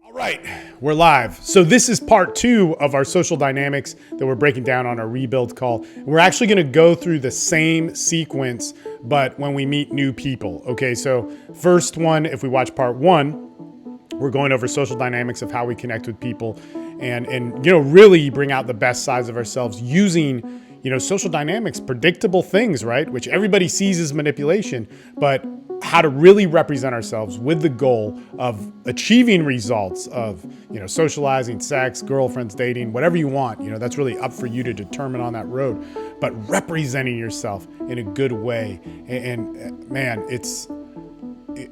All right, we're live. So this is part 2 of our social dynamics that we're breaking down on our rebuild call. We're actually going to go through the same sequence, but when we meet new people. Okay, so first one, if we watch part 1, we're going over social dynamics of how we connect with people and really bring out the best sides of ourselves using social dynamics, predictable things, right? Which everybody sees as manipulation, but how to really represent ourselves with the goal of achieving results of, socializing, sex, girlfriends, dating, whatever you want. That's really up for you to determine on that road, but representing yourself in a good way. And man,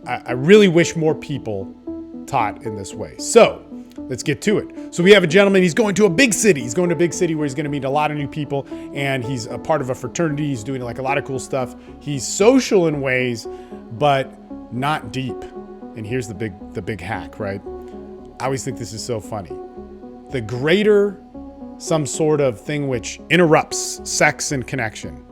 I really wish more people taught in this way. So let's get to it. So we have a gentleman, he's going to a big city. He's going to a big city where he's going to meet a lot of new people, and he's a part of a fraternity. He's doing like a lot of cool stuff. He's social in ways, but not deep. And here's the big hack, right? I always think this is so funny. The greater some sort of thing which interrupts sex and connection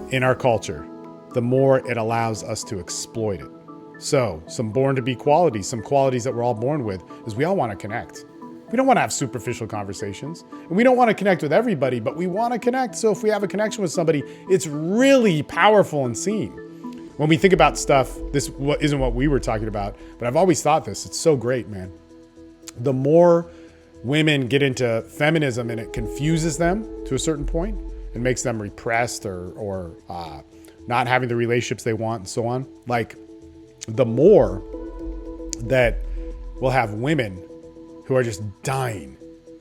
in our culture, the more it allows us to exploit it. So some born to be qualities, some qualities that we're all born with, is we all want to connect. We don't want to have superficial conversations, and we don't want to connect with everybody, but we want to connect. So if we have a connection with somebody, it's really powerful and seen. When we think about stuff, this isn't what we were talking about, but I've always thought this. It's so great, man. The more women get into feminism and it confuses them to a certain point and makes them repressed or not having the relationships they want and so on, like the more that we'll have women who are just dying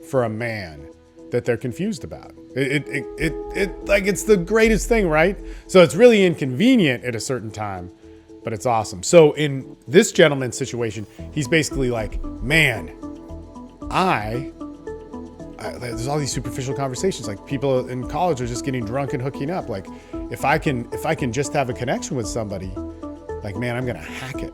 for a man that they're confused about. It's the greatest thing, right? So it's really inconvenient at a certain time, but it's awesome. So in this gentleman's situation, he's basically like, man, there's all these superficial conversations. Like people in college are just getting drunk and hooking up. Like if I can just have a connection with somebody, like, man, I'm going to hack it.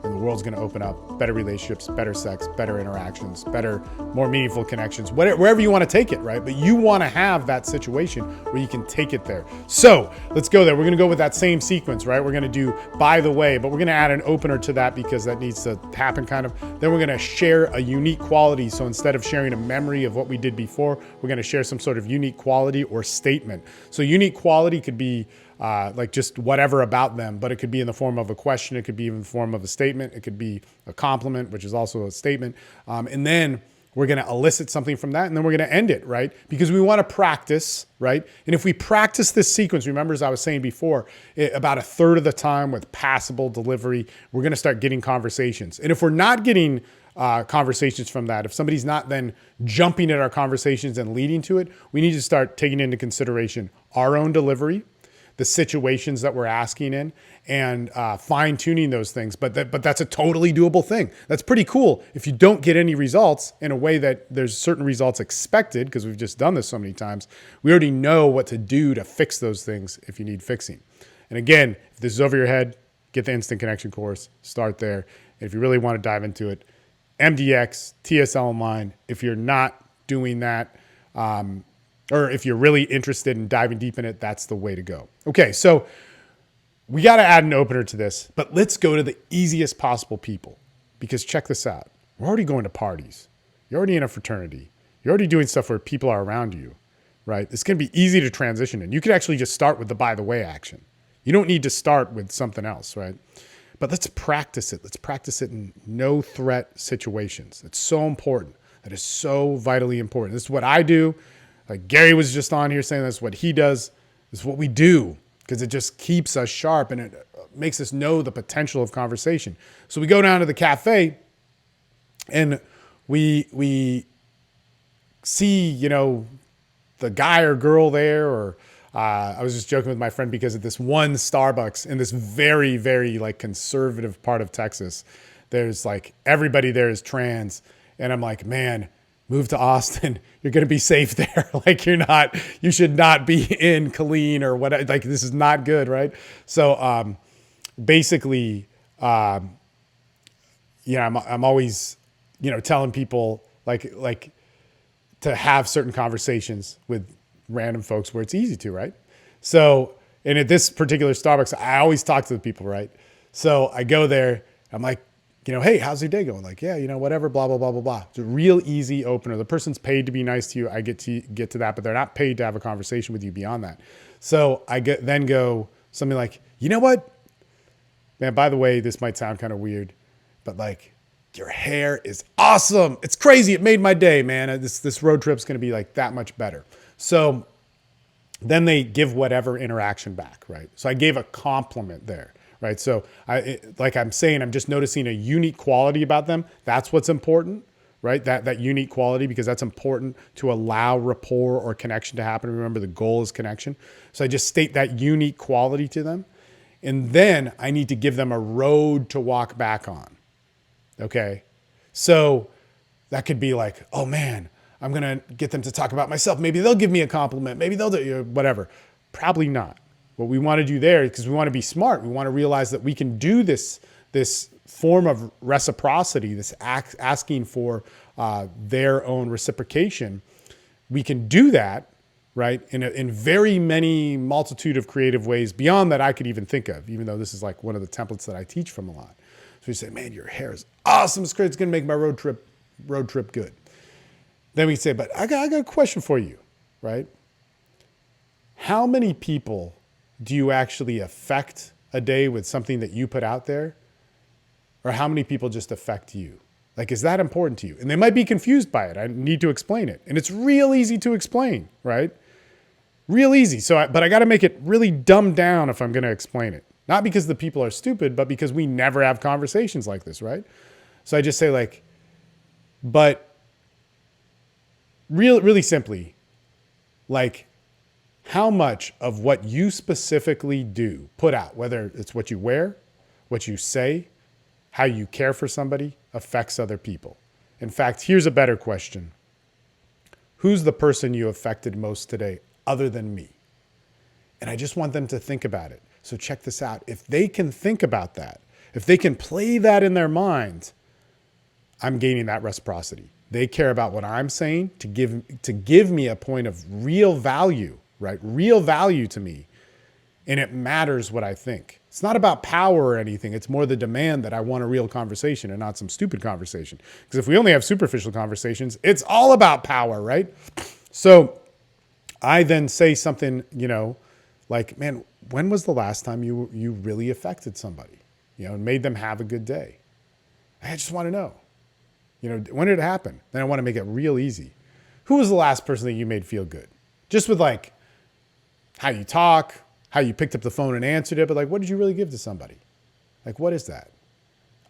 And the world's going to open up, better relationships, better sex, better interactions, better, more meaningful connections, wherever you want to take it, right? But you want to have that situation where you can take it there. So let's go there. We're going to go with that same sequence, right? We're going to do by the way, but we're going to add an opener to that because that needs to happen kind of. Then we're going to share a unique quality. So instead of sharing a memory of what we did before, we're going to share some sort of unique quality or statement. So unique quality could be like just whatever about them, but it could be in the form of a question. It could be in the form of a statement. It could be a compliment, which is also a statement. And then we're going to elicit something from that, and then we're going to end it, right? Because we want to practice, right? And if we practice this sequence, remember, as I was saying before, about a third of the time with passable delivery, we're going to start getting conversations. And if we're not getting conversations from that, if somebody's not then jumping at our conversations and leading to it, we need to start taking into consideration our own delivery, the situations that we're asking in, and fine tuning those things. But that's a totally doable thing. That's pretty cool. If you don't get any results in a way that there's certain results expected, because we've just done this so many times, we already know what to do to fix those things if you need fixing. And again, if this is over your head, get the Instant Connection course, start there. And if you really want to dive into it, MDX, TSL Online. If you're not doing that, or if you're really interested in diving deep in it, that's the way to go. Okay, so we got to add an opener to this, but let's go to the easiest possible people, because check this out. We're already going to parties. You're already in a fraternity. You're already doing stuff where people are around you, right? It's going to be easy to transition in. You could actually just start with the by the way action. You don't need to start with something else, right? But let's practice it. Let's practice it in no threat situations. It's so important. That is so vitally important. This is what I do. Like Gary was just on here saying that's what he does. It's what we do because it just keeps us sharp and it makes us know the potential of conversation. So we go down to the cafe and we see, the guy or girl there, or I was just joking with my friend because of this one Starbucks in this very, very like conservative part of Texas. There's like everybody there is trans. And I'm like, man, move to Austin. You're going to be safe there. Like you should not be in Killeen or what, like this is not good. Right. So, basically, I'm always, telling people like to have certain conversations with random folks where it's easy to, right? So, and at this particular Starbucks, I always talk to the people, right? So I go there, I'm like, hey, how's your day going? Like, yeah, whatever, blah, blah, blah, blah, blah. It's a real easy opener. The person's paid to be nice to you. I get to that, but they're not paid to have a conversation with you beyond that. So then go something like, you know what, man, by the way, this might sound kind of weird, but like, your hair is awesome. It's crazy. It made my day, man. This road trip's going to be like that much better. So then they give whatever interaction back, right? So I gave a compliment there, right? So like I'm saying, I'm just noticing a unique quality about them. That's what's important, right? That unique quality, because that's important to allow rapport or connection to happen. Remember, the goal is connection. So I just state that unique quality to them. And then I need to give them a road to walk back on. Okay. So that could be like, oh man, I'm going to get them to talk about myself. Maybe they'll give me a compliment. Maybe they'll do whatever. Probably not. What we want to do there, because we want to be smart. We want to realize that we can do this form of reciprocity, this asking for their own reciprocation. We can do that, right, in very many multitude of creative ways beyond that I could even think of, even though this is like one of the templates that I teach from a lot. So you say, man, your hair is awesome. It's great. It's going to make my road trip good. Then we say, but I got a question for you, right? How many people do you actually affect a day with something that you put out there? Or how many people just affect you? Like, is that important to you? And they might be confused by it. I need to explain it. And it's real easy to explain, right? Real easy. But I got to make it really dumbed down if I'm going to explain it. Not because the people are stupid, but because we never have conversations like this, right? So I just say like, but really simply, like, how much of what you specifically do, put out, whether it's what you wear, what you say, how you care for somebody, affects other people? In fact, here's a better question. Who's the person you affected most today other than me? And I just want them to think about it. So check this out. If they can think about that, if they can play that in their mind, I'm gaining that reciprocity. They care about what I'm saying to give me a point of real value, right? Real value to me. And it matters what I think. It's not about power or anything. It's more the demand that I want a real conversation and not some stupid conversation. Because if we only have superficial conversations, it's all about power, right? So I then say something, like, man, when was the last time you really affected somebody, and made them have a good day? I just want to know, when did it happen? Then I want to make it real easy. Who was the last person that you made feel good? Just with like how you talk, how you picked up the phone and answered it, but like, what did you really give to somebody? Like, what is that?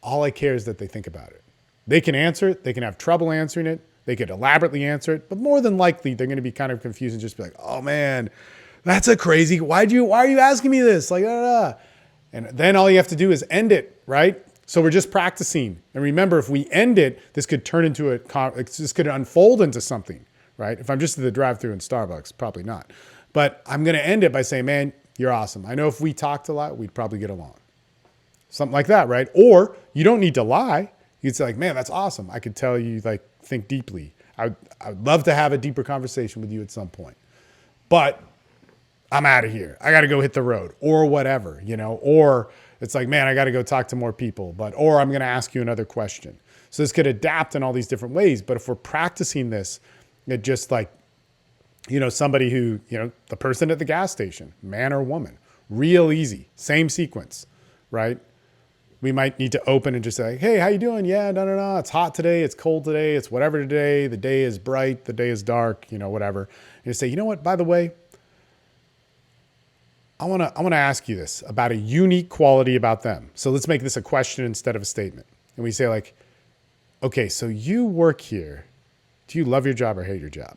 All I care is that they think about it. They can answer it. They can have trouble answering it. They could elaborately answer it, but more than likely they're going to be kind of confused and just be like, oh man, that's a crazy, why are you asking me this? Like, And then all you have to do is end it, right? So we're just practicing. And remember, if we end it, this could turn into this could unfold into something, right? If I'm just at the drive-thru in Starbucks, probably not. But I'm going to end it by saying, man, you're awesome. I know if we talked a lot, we'd probably get along. Something like that, right? Or you don't need to lie. You'd say like, man, that's awesome. I could tell you like think deeply. I'd love to have a deeper conversation with you at some point. But I'm out of here. I got to go hit the road or whatever, or it's like, man, I got to go talk to more people, or I'm going to ask you another question. So this could adapt in all these different ways. But if we're practicing this, it just like, somebody who, the person at the gas station, man or woman, real easy, same sequence, right? We might need to open and just say, hey, how you doing? Yeah, no. It's hot today. It's cold today. It's whatever today. The day is bright. The day is dark, whatever. And you say, you know what, by the way, I want to ask you this about a unique quality about them. So let's make this a question instead of a statement. And we say like, okay, so you work here. Do you love your job or hate your job?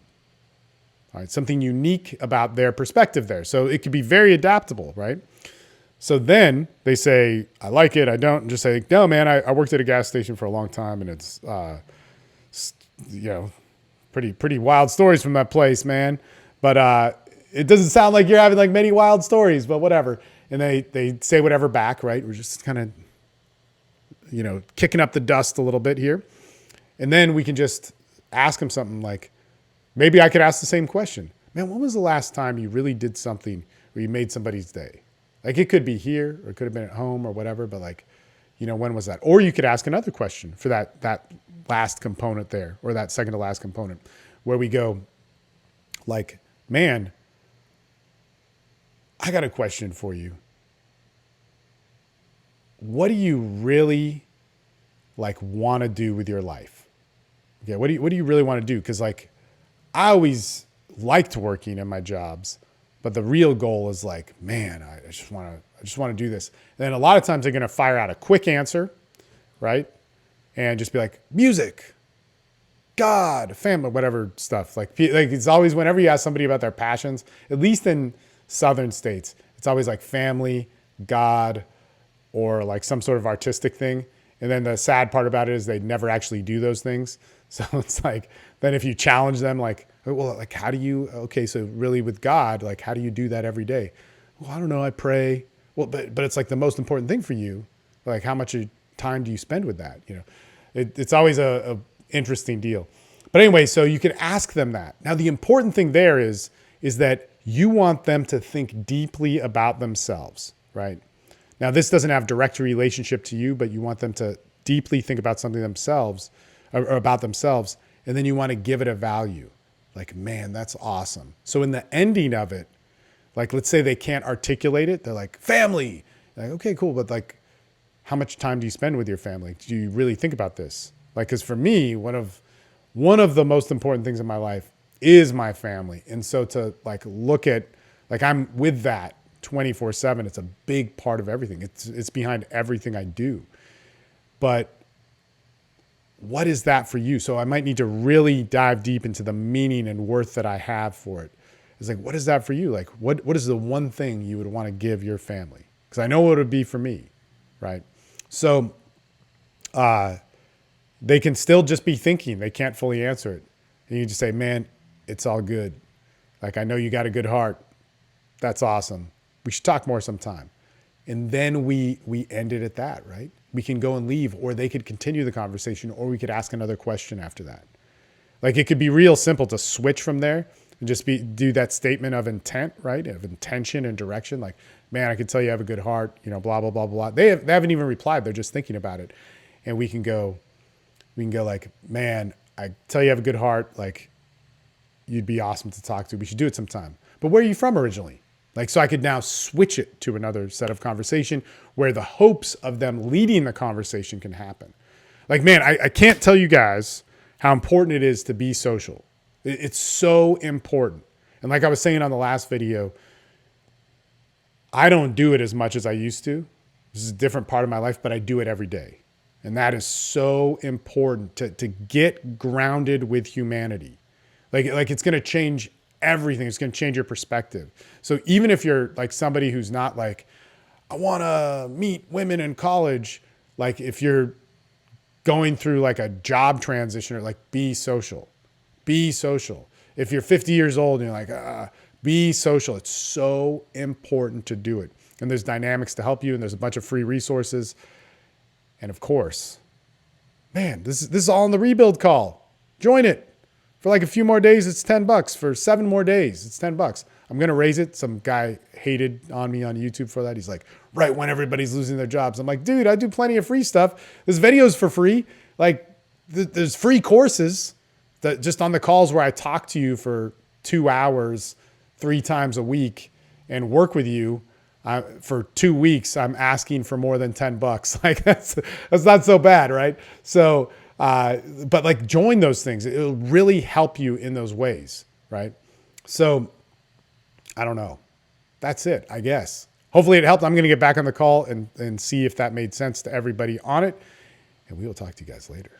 All right, something unique about their perspective there. So it could be very adaptable, right? So then they say, I like it, I don't, and just say, no, man, I worked at a gas station for a long time and it's, pretty wild stories from that place, man. But it doesn't sound like you're having like many wild stories, but whatever. And they say whatever back, right? We're just kind of, kicking up the dust a little bit here. And then we can just ask them something like, maybe I could ask the same question. Man, when was the last time you really did something where you made somebody's day? Like it could be here or it could have been at home or whatever, but like, When was that? Or you could ask another question for that last component there, or that second to last component, where we go like, man, I got a question for you. What do you really like want to do with your life? Okay, what do you really want to do? Because like, I always liked working in my jobs, but the real goal is like, man, I just want to do this. And then a lot of times they're going to fire out a quick answer, right? And just be like, music, God, family, whatever stuff. Like it's always, whenever you ask somebody about their passions, at least in southern states, it's always like family, God, or like some sort of artistic thing. And then the sad part about it is they never actually do those things. So it's like, then if you challenge them, like, well, like, how do you, okay, so really with God, like, how do you do that every day? Well, I don't know, I pray. Well, but it's like the most important thing for you. Like, how much time do you spend with that? It's always a interesting deal. But anyway, so you can ask them that. Now, the important thing there is that you want them to think deeply about themselves, right? Now, this doesn't have direct relationship to you, but you want them to deeply think about something themselves or about themselves. And then you want to give it a value. Like, man, that's awesome. So in the ending of it, like, let's say they can't articulate it. They're like, family. Like, okay, cool. But like, how much time do you spend with your family? Do you really think about this? Like, cause for me, one of the most important things in my life is my family. And so to like, look at, like, I'm with that 24/7. It's a big part of everything. It's behind everything I do. But what is that for you? So I might need to really dive deep into the meaning and worth that I have for it. It's like, what is that for you? Like, what is the one thing you would want to give your family? Because I know what it would be for me, right? So they can still just be thinking. They can't fully answer it. And you just say, man, it's all good. Like, I know you got a good heart. That's awesome. We should talk more sometime. And then we end it at that, right? We can go and leave, or they could continue the conversation, or we could ask another question after that. Like, it could be real simple to switch from there and just do that statement of intent, right? Of intention and direction. Like, man, I can tell you have a good heart, blah, blah, blah, blah. They haven't even replied. They're just thinking about it. And we can go like, man, I tell you have a good heart. Like, you'd be awesome to talk to. We should do it sometime. But where are you from originally? Like, so I could now switch it to another set of conversation where the hopes of them leading the conversation can happen. Like, man, I can't tell you guys how important it is to be social. It's so important. And like I was saying on the last video, I don't do it as much as I used to. This is a different part of my life, but I do it every day. And that is so important to get grounded with humanity. Like it's going to change everything. It's going to change your perspective. So even if you're like somebody who's not like, I want to meet women in college, like if you're going through like a job transition, or like, be social. Be social. If you're 50 years old and you're like, be social. It's so important to do it. And there's dynamics to help you, and there's a bunch of free resources. And of course, man, this is all in the rebuild call. Join it. For like a few more days, it's $10. For 7 more days, it's $10. I'm going to raise it. Some guy hated on me on YouTube for that. He's like, right when everybody's losing their jobs. I'm like, dude, I do plenty of free stuff. This video's for free. Like, there's free courses that just on the calls where I talk to you for 2 hours, 3 times a week, and work with you. For 2 weeks, I'm asking for more than $10. Like, that's not so bad, right? So, but like, join those things. It'll really help you in those ways, right? So I don't know. That's it, I guess. Hopefully it helped. I'm going to get back on the call and see if that made sense to everybody on it. And we will talk to you guys later.